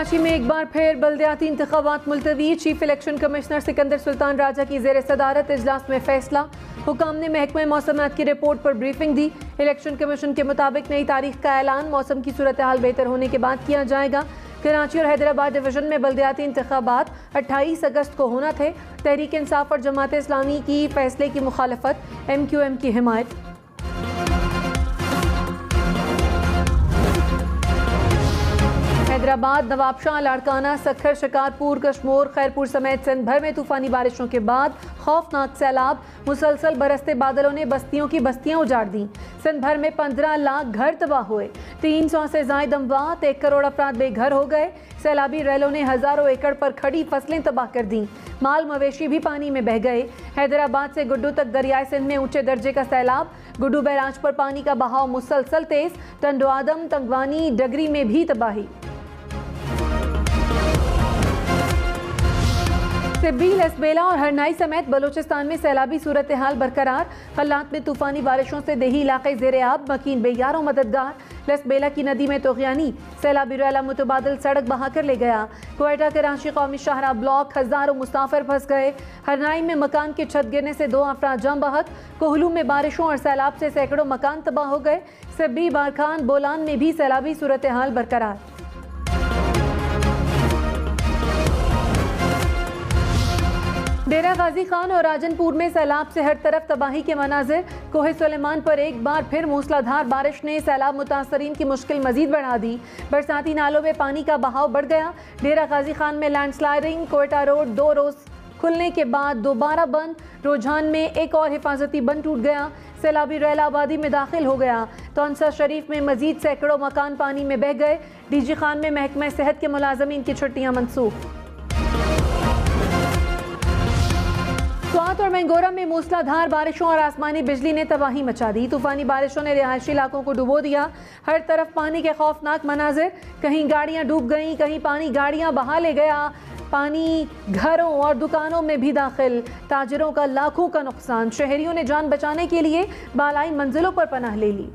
कराची में एक बार फिर बल्दियाती इंतखाबात मुलतवी। Chief election commissioner Sikandar Sultan Raja की ज़ेर सदारत इजलास में फैसला। हुकाम ने महकमे मौसमात की रिपोर्ट पर ब्रीफिंग दी। इलेक्शन कमीशन के मुताबिक नई तारीख का ऐलान मौसम की सूरत हाल बेहतर होने के बाद किया जाएगा। कराची और हैदराबाद डिवीजन में बल्दियाती इंतखाबात 28 अगस्त को होना थे। तहरीक इंसाफ और जमात इस्लामी की फैसले की मुखालफत, MQM की हिमायत। हैदराबाद, नवाबशाह, लाड़काना, सखर, शिकारपुर, कशमोर, खैरपुर समेत सिंध भर में तूफानी बारिशों के बाद खौफनाक सैलाब। मुसलसल बरसते बादलों ने बस्तियों की बस्तियां उजाड़ दी। सिंध भर में 15 लाख घर तबाह हुए। 300 से जायद अमवात, 1 करोड़ अफराद बेघर हो गए। सैलाबी रैलों ने हजारों एकड़ पर खड़ी फसलें तबाह कर दी। माल मवेशी भी पानी में बह गए। हैदराबाद से गुड्डू तक दरियाए सिंध में ऊंचे दर्जे का सैलाब। गुड्डू बैराज पर पानी का बहाव मुसलसल तेज। टंडो आदम, तंगवानी, डगरी में भी तबाही। सिब्बी, लसबेला और हरनाई समेत बलोचिस्तान में सैलाबी सूरत हाल बरकरार। खल्लात में तूफानी बारिशों से देही इलाके ज़ेर-ए-आब, मकीन बेयारों मददगार। लसबेला की नदी में तोग़यानी, सैलाबी रैला मुतबादिल सड़क बहा कर ले गया। क्वेटा कराची कौमी शाहरा ब्लॉक, हज़ारों मुसाफिर फंस गए। हरनाई में मकान की छत गिरने से 2 अफराद जान बहक। कोहलू में बारिशों और सैलाब से सैकड़ों मकान तबाह हो गए। सिब्बी, बारखान, बोलान में भी सैलाबी सूरत हाल बरकरार। डेरा गाजी खान और राजनपुर में सैलाब से हर तरफ तबाही के मनाजिर। कोहे सुलेमान पर एक बार फिर मूसलाधार बारिश ने सैलाब मुतासरीन की मुश्किल मजीद बढ़ा दी। बरसाती नालों में पानी का बहाव बढ़ गया। डेरा गाजी खान में लैंडस्लाइडिंग। कोयटा रोड 2 रोज खुलने के बाद दोबारा बंद। रुझान में एक और हिफाजती बंद टूट गया। सैलाबी रैला आबादी में दाखिल हो गया। तौंसा शरीफ में मजीद सैकड़ों मकान पानी में बह गए। DG खान में महकमा सेहत के मुलाजमीन की छुट्टियां मनसूख। स्वात और मैंगोरा में मूसलाधार बारिशों और आसमानी बिजली ने तबाही मचा दी। तूफानी बारिशों ने रिहायशी इलाकों को डुबो दिया। हर तरफ पानी के खौफनाक मनाजिर। कहीं गाड़ियां डूब गईं, कहीं पानी गाड़ियां बहा ले गया। पानी घरों और दुकानों में भी दाखिल। ताजिरों का लाखों का नुकसान। शहरियों ने जान बचाने के लिए बालाई मंजिलों पर पनाह ले ली।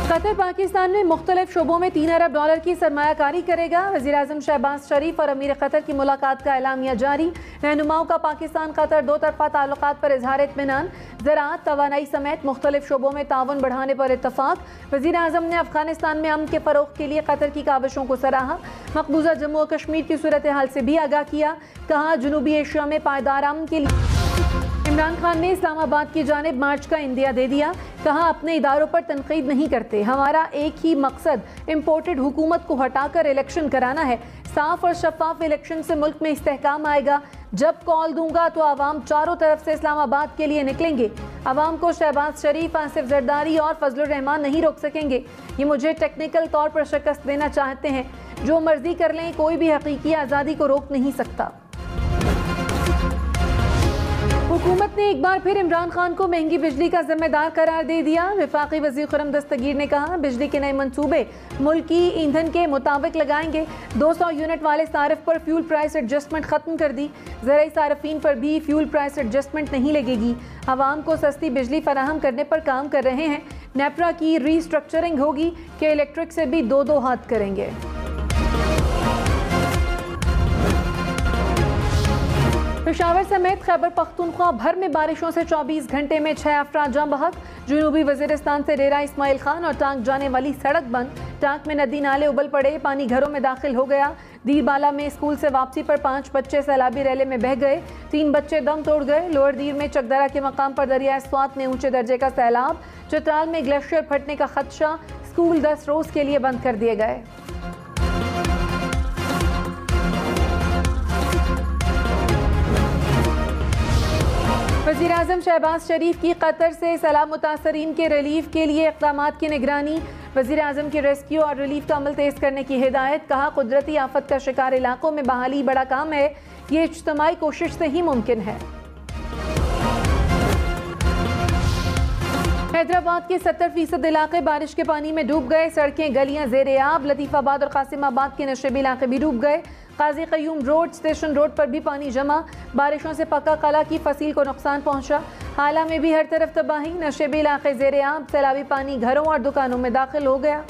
कतर पाकिस्तान में मुख्तलिफ शोबों में $3 अरब की सरमायाकारी करेगा। वज़ीर-ए-आज़म शहबाज शरीफ और अमीर कतर की मुलाकात का एलामिया जारी। रहनुमाओं का पाकिस्तान कतर 2 तरफ़ा ताल्लुकात पर इज़हार इत्मीनान। ज़राअत, तवानाई समेत मुख्तलिफ शोबों में ताउन बढ़ाने पर इत्तफ़ाक़। वज़ीर-ए-आज़म ने अफ़ग़ानिस्तान में अमन के फ़रोग़ के लिए कतर की काविशों को सराहा। मक़बूज़ा जम्मू और कश्मीर की सूरत हाल से भी आगाह किया। कहा, जनूबी एशिया में पायदार अमन के लिए इमरान खान ने इस्लामाबाद की जानिब मार्च का इंदिया दे दिया। कहा, अपने इदारों पर तनकीद नहीं करते, हमारा एक ही मकसद इम्पोर्टेड हुकूमत को हटाकर इलेक्शन कराना है। साफ और शफाफ इलेक्शन से मुल्क में इस्तेहकाम आएगा। जब कॉल दूंगा तो आवाम चारों तरफ से इस्लामाबाद के लिए निकलेंगे। आवाम को शहबाज शरीफ, आसिफ जरदारी और फजलुर रहमान नहीं रोक सकेंगे। ये मुझे टेक्निकल तौर पर शिकस्त देना चाहते हैं। जो मर्जी कर लें, कोई भी हकीकी आज़ादी को रोक नहीं सकता। हुकूमत ने एक बार फिर इमरान खान को महंगी बिजली का जिम्मेदार करार दे दिया। वफाकी वज़ीर खुर्रम दस्तगीर ने कहा, बिजली के नए मंसूबे मुल्की ईंधन के मुताबिक लगाएंगे। 200 यूनिट वाले सारिफ पर फ्यूल प्राइस एडजस्टमेंट खत्म कर दी। ज़राई सारफीन पर भी फ्यूल प्राइस एडजस्टमेंट नहीं लगेगी। आवाम को सस्ती बिजली फराहम करने पर काम कर रहे हैं। नेपरा की रीस्ट्रक्चरिंग होगी कि इलेक्ट्रिक से भी 2-2 हाथ करेंगे। पेशावर समेत खैबर पख्तूनख्वा भर में बारिशों से 24 घंटे में 6 अफराद जान बहक। जनूबी वज़ीरिस्तान से डेरा इस्माइल खान और टांक जाने वाली सड़क बंद। टांक में नदी नाले उबल पड़े, पानी घरों में दाखिल हो गया। दीरबाला में स्कूल से वापसी पर 5 बच्चे सैलाबी रैले में बह गए। 3 बच्चे दम तोड़ गए। लोअर दीर में चकदरा के मकाम पर दरिया स्वात में ऊंचे दर्जे का सैलाब। चित्राल में ग्लेशियर फटने का खदशा। स्कूल 10 रोज के लिए बंद कर दिए गए। वज़ीर-ए-आज़म शहबाज शरीफ की कतर से सैलाब मुतासरीन के रिलीफ के लिए इक़दामात की निगरानी। वज़ीर-ए-आज़म की रेस्क्यू और रिलीफ का अमल तेज़ करने की हिदायत। कहा, कुदरती आफत का शिकार इलाकों में बहाली बड़ा काम है। ये इज्तिमाई कोशिश से ही मुमकिन है। हैदराबाद के 70% इलाके बारिश के पानी में डूब गए। सड़कें, गलियां ज़ेर-ए-आब। लतीफ़ाबाद और कासिमाबाद के नशेबी इलाके भी डूब गए। काजी क़य्यूम रोड, स्टेशन रोड पर भी पानी जमा। बारिशों से पक्का कला की फसील को नुकसान पहुंचा। हाला में भी हर तरफ तबाही, नशेबी इलाके ज़ेरे आब, सैलाबी पानी घरों और दुकानों में दाखिल हो गया।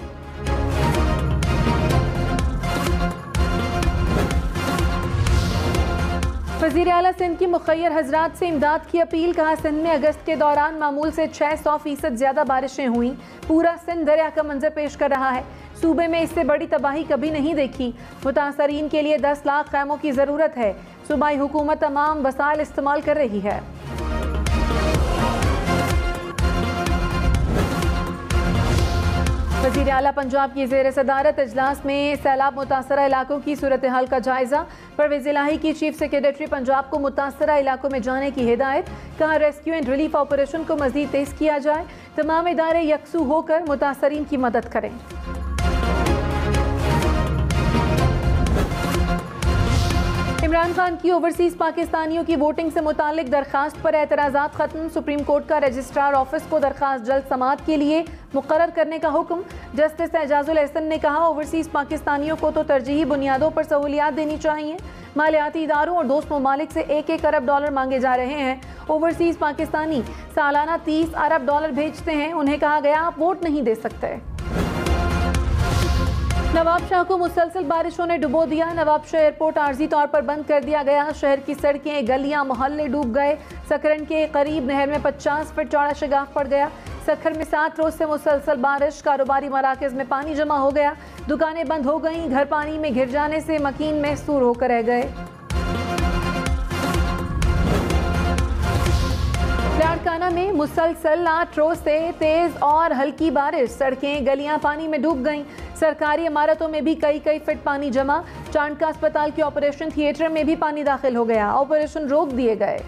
वज़ीर आला सिंध की मुखय्यर हजरात से इमदाद की अपील। कहा, सिंध में अगस्त के दौरान मामूल से 600% ज़्यादा बारिशें हुई। पूरा सिंध दरिया का मंजर पेश कर रहा है। सूबे में इससे बड़ी तबाही कभी नहीं देखी। मुतासरीन के लिए 10 लाख खैमों की ज़रूरत है। सूबाई हुकूमत तमाम वसाइल इस्तेमाल कर रही है। वज़ीर आला पंजाब की ज़ेर सदारत इजलास में सैलाब मुतासरा इलाकों की सूरत हाल का जायज़ा। परवेज़ इलाही की चीफ सेक्रेटरी पंजाब को मुतासरा इलाकों में जाने की हिदायत। कहा, रेस्क्यू एंड रिलीफ ऑपरेशन को मज़ीद तेज़ किया जाए। तमाम इदारे यकसू होकर मुतासरीन की मदद करें। इमरान खान की ओवरसीज़ पाकिस्तानियों की वोटिंग से मुतालिक दरखास्त पर एतराज़ात खत्म। सुप्रीम कोर्ट का रजिस्ट्रार ऑफिस को दरखास्त जल्द समाअत के लिए मुकर्रर करने का हुक्म। जस्टिस एजाजुल एहसन ने कहा, ओवरसीज़ पाकिस्तानियों को तो तरजीही बुनियादों पर सहूलियात देनी चाहिए। मालियाती इदारों और दोस्त ममालिक से $1 अरब मांगे जा रहे हैं। ओवरसीज़ पाकिस्तानी सालाना $30 अरब भेजते हैं। उन्हें कहा गया, आप वोट नहीं दे सकते। नवाब शाह को मुसलसल बारिशों ने डुबो दिया। नवाब शाह एयरपोर्ट आर्जी तौर पर बंद कर दिया गया। शहर की सड़कें, गलियां, मोहल्ले डूब गए। सकरन के करीब नहर में 50 फीट चौड़ा शगाफ पड़ गया। सखर में 7 रोज से मुसलसल बारिश, कारोबारी मराकज़ में पानी जमा हो गया। दुकानें बंद हो गईं। घर पानी में घिर जाने से मकीन महसूर होकर रह गए। लाड़काना में मुसलसल 8 रोज से तेज और हल्की बारिश, सड़कें, गलियां पानी में डूब गईं। सरकारी इमारतों में भी कई फीट पानी जमा। चांडका अस्पताल के ऑपरेशन थिएटर में भी पानी दाखिल हो गया। ऑपरेशन रोक दिए गए।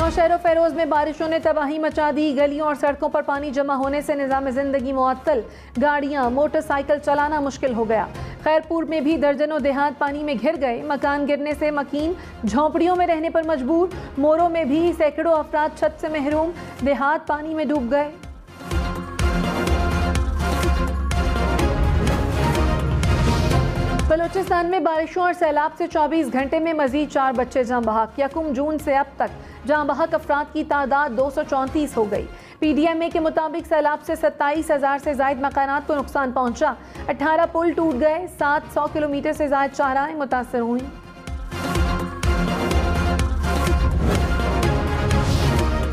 नौशहर फेरोज में बारिशों ने तबाही मचा दी। गलियों और सड़कों पर पानी जमा होने से निज़ाम ज़िंदगी मुअत्तल, गाड़ियां, मोटरसाइकिल चलाना मुश्किल हो गया। खैरपुर में भी दर्जनों देहात पानी में घिर गए। मकान गिरने से मकीन झोंपड़ियों में रहने पर मजबूर। मोरों में भी सैकड़ों अफराद छत से महरूम, देहात पानी में डूब गए। बलूचिस्तान में बारिशों और सैलाब से 24 घंटे में मजीद 4 बच्चे जाँ बहक। 1 जून से अब तक जाँ बहक अफराद की तादाद 234 हो गई। PDMA के मुताबिक सैलाब से 27,000 से ज़ायद मकानात को नुकसान पहुंचा। 18 पुल टूट गए। 700 किलोमीटर से ज़ायद शाहराहें मुतासर हुई।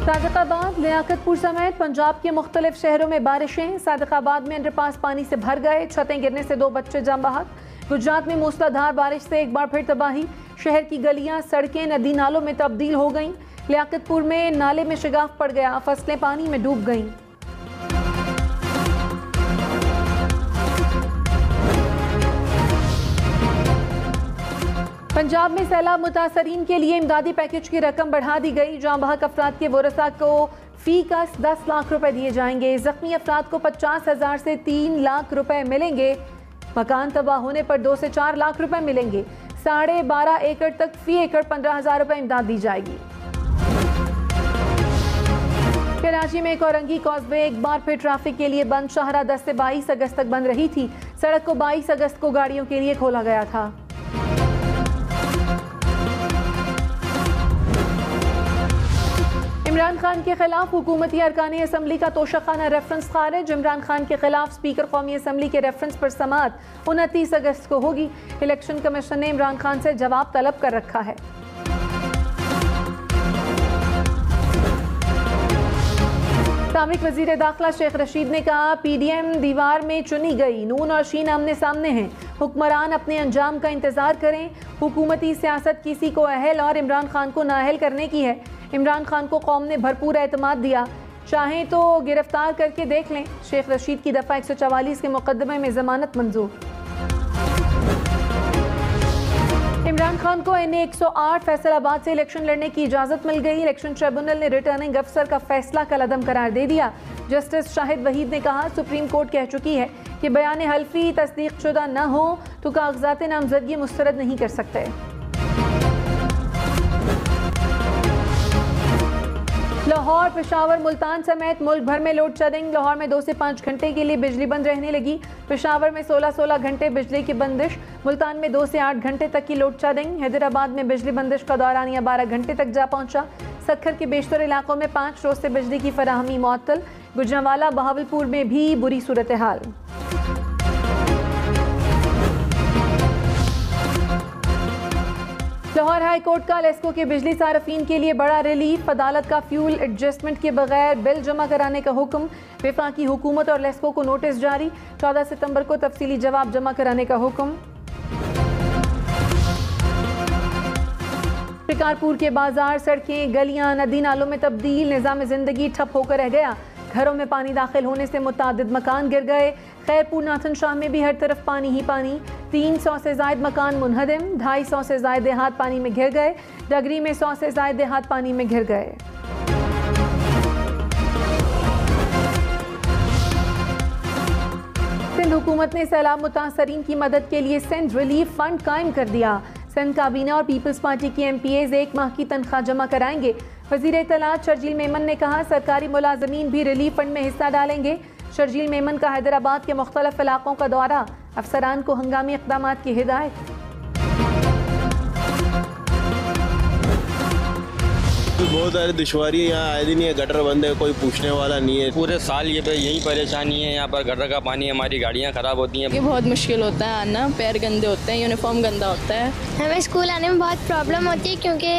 सादिकाबाद, लियाकतपुर समेत पंजाब के मुख्तलिफ शहरों में बारिशें। सादिकाबाद में अंडरपास पानी से भर गए। छतें गिरने से 2 बच्चे जाँ बहक। गुजरात में मूसलाधार बारिश से एक बार फिर तबाही। शहर की गलियां, सड़कें नदी नालों में तब्दील हो गईं। लियाकतपुर में नाले में शिगाफ पड़ गया। फसलें पानी में डूब गईं। पंजाब में सैलाब मुतासरीन के लिए इमदादी पैकेज की रकम बढ़ा दी गई। जाँ बहक अफराद के वरसा को फी का 10 लाख रुपए दिए जाएंगे। जख्मी अफराद को 50,000 से 3 लाख रुपए मिलेंगे। मकान तबाह होने पर 2 से 4 लाख रुपए मिलेंगे। 12.5 एकड़ तक फी एकड़ 15,000 रुपए इमदाद दी जाएगी। कराची में कोरंगी कॉजवे एक बार फिर ट्रैफिक के लिए बंद। शाहरा 10 से 22 अगस्त तक बंद रही थी। सड़क को 22 अगस्त को गाड़ियों के लिए खोला गया था। इमरान खान के खिलाफ हुकूमती अरकानी असम्बली का तोशाखाना रेफरेंस खारिज। इमरान खान के खिलाफ स्पीकर कौमी असम्बली के रेफरेंस पर समाअत 29 अगस्त को होगी। इलेक्शन कमीशन ने इमरान खान से जवाब तलब कर रखा है। साबिक वजीर दाखिला शेख रशीद ने कहा, PDM दीवार में चुनी गई। नून और शीन आमने सामने हैं। हुक्मरान अपने अंजाम का इंतजार करें। हुकूमती सियासत किसी को अहल और इमरान खान को नाअहल करने की है। इमरान खान को कौम ने भरपूर एतमाद दिया। चाहें तो गिरफ्तार करके देख लें। शेख रशीद की दफ़ा 144 के मुकदमे में जमानत मंजूर। इमरान खान को NA 108 फैसलाबाद से इलेक्शन लड़ने की इजाज़त मिल गई। इलेक्शन ट्रिब्यूनल ने रिटर्निंग अफसर का फैसला कलअदम करार दे दिया। जस्टिस शाहिद वहीद ने कहा, सुप्रीम कोर्ट कह चुकी है कि बयान हल्फी तस्दीक शुदा न हो तो कागजात नामजदगी मुस्तरद नहीं कर सकते। लाहौर, पेशावर, मुल्तान समेत मुल्क भर में लोड शेडिंग। लाहौर में 2 से 5 घंटे के लिए बिजली बंद रहने लगी। पेशावर में 16-16 घंटे बिजली की बंदिश। मुल्तान में 2 से 8 घंटे तक की लोड शेडिंग। हैदराबाद में बिजली बंदिश का दौरानिया 12 घंटे तक जा पहुंचा। सक्खर के बेशतर इलाकों में 5 रोज से बिजली की फराहमी मुअत्तल। गुजरांवाला, बहावलपुर में भी बुरी सूरत हाल। लाहौर हाई कोर्ट का लेस्को के बिजली सार्फिन के लिए बड़ा रिलीफ। अदालत का फ्यूल एडजस्टमेंट के बगैर बिल जमा कराने का हुक्म। वफाकी हुकूमत और लेस्को को नोटिस जारी। 14 सितंबर को तफसीली जवाब जमा कराने का हुक्म। शिकारपुर के बाजार, सड़कें, गलियां नदी नालों में तब्दील। निज़ाम ज़िंदगी ठप होकर रह गया। घरों में पानी दाखिल होने से मुतादिद मकान गिर गए। खैरपुर, नाथन शाह में भी हर तरफ पानी ही पानी। 300 से ज़ायद मकान मुनहदिम। 250 से ज़ायद देहात पानी में घिर गए। डगरी में 100 से ज़ायद देहात पानी में घिर गए। सिंध हुकूमत ने सैलाब मुतासरीन की मदद के लिए सिंध रिलीफ फंड कायम कर दिया। सिंध काबीना और पीपल्स पार्टी के MPAs 1 माह की तनख्वाह जमा कराएंगे। वज़ीर इत्तलात शर्जील मेमन ने कहा, सरकारी मुलाजमीन भी रिलीफ फंड में हिस्सा डालेंगे। शर्जील मेमन का हैदराबाद के मुख्तलिफ इलाकों का दौरा। अफसरान को हंगामी इक़दामात की हिदायत। बहुत सारी दुश्वारी यहाँ आए दिन, ये गटर बंद है, कोई पूछने वाला नहीं है। पूरे साल ये यही परेशानी है। यहाँ पर गटर का पानी, हमारी गाड़ियाँ ख़राब होती हैं। ये बहुत मुश्किल होता है आना, पैर गंदे होते हैं, यूनिफॉर्म गंदा होता है। हमें स्कूल आने में बहुत प्रॉब्लम होती है क्योंकि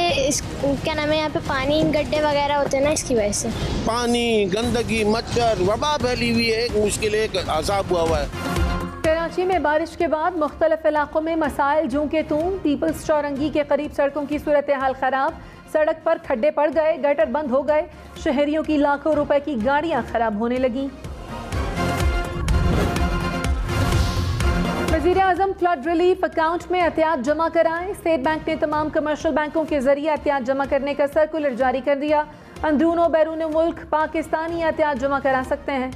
क्या नाम है, यहाँ पे पानी गड्ढे वगैरह होते हैं ना, इसकी वजह से पानी, गंदगी, मच्छर, वबा फैली हुई है। एक मुश्किल, एक अजाब हुआ हुआ है। कराची में बारिश के बाद मुख्तलिफ इलाकों में मसाइल जूं के तूं। पीपल्स चौरंगी के करीब सड़कों की सूरत हाल खराब। सड़क पर खड्डे पड़ गए, गटर बंद हो गए। शहरियों की लाखों रुपए की गाड़ियां खराब होने लगी। वज़ीर आज़म फ्लड रिलीफ अकाउंट में एहतियात जमा कराएं। स्टेट बैंक ने तमाम कमर्शियल बैंकों के जरिए एहतियात जमा करने का सर्कुलर जारी कर दिया। अंदरून और बैरून मुल्क पाकिस्तानी एहतियात जमा करा सकते हैं।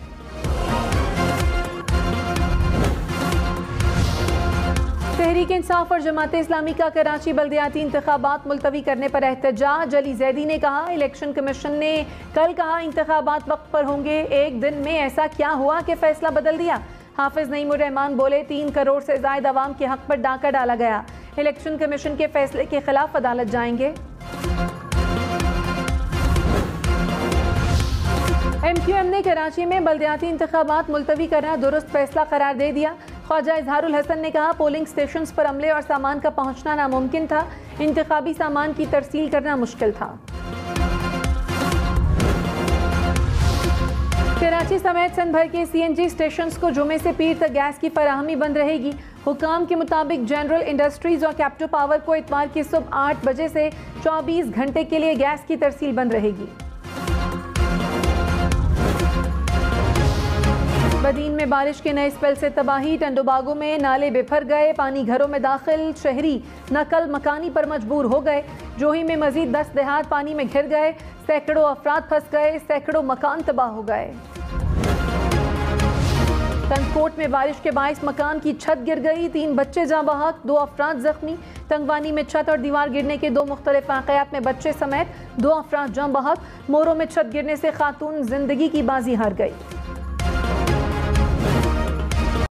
तहरीक इंसाफ और जमात इस्लामी का कराची बल्दियाती इंतखाबात मुलतवी करने पर एहतजाज। अली जैदी ने कहा, इलेक्शन कमीशन ने कल कहा इंतखाबात वक्त पर होंगे, एक दिन में ऐसा क्या हुआ कि फैसला बदल दिया। हाफिज नईमुर रहमान बोले, 3 करोड़ से ज्यादा अवाम के हक पर डाका डाला गया। इलेक्शन कमीशन के फैसले के खिलाफ अदालत जाएंगे। MQM ने कराची में बल्दियाती इंतखाबात मुलतवी करना दुरुस्त फैसला करार दे दिया। ख्वाजा इजहारुल हसन ने कहा, पोलिंग स्टेशन पर अमले और सामान का पहुंचना नामुमकिन था। इंतखाबी सामान की तरसील करना मुश्किल था। कराची समेत सिंध भर के CNG स्टेशन को जुमे से पीर तक गैस की फराहमी बंद रहेगी। हुकाम के मुताबिक जनरल इंडस्ट्रीज और कैप्टो पावर को इतवार की सुबह 8 बजे से 24 घंटे के लिए गैस की तरसील बंद रहेगी। बदीन में बारिश के नए स्पेल से तबाही। टंडोबागो में नाले बिफर गए, पानी घरों में दाखिल। शहरी नकल मकानी पर मजबूर हो गए। जोही में मजीद 10 देहात पानी में घिर गए। सैकड़ों अफराद फंस गए, सैकड़ों मकान तबाह हो गए। तंगकोट में बारिश के बाइस मकान की छत गिर गई, 3 बच्चे जाँ बहक, 2 अफराद जख्मी। तंगवानी में छत और दीवार गिरने के 2 मुख्तलिफ वाक़यात में बच्चे समेत 2 अफराद जाँ बहक। मोरों में छत गिरने से खातून जिंदगी की बाजी हार गई।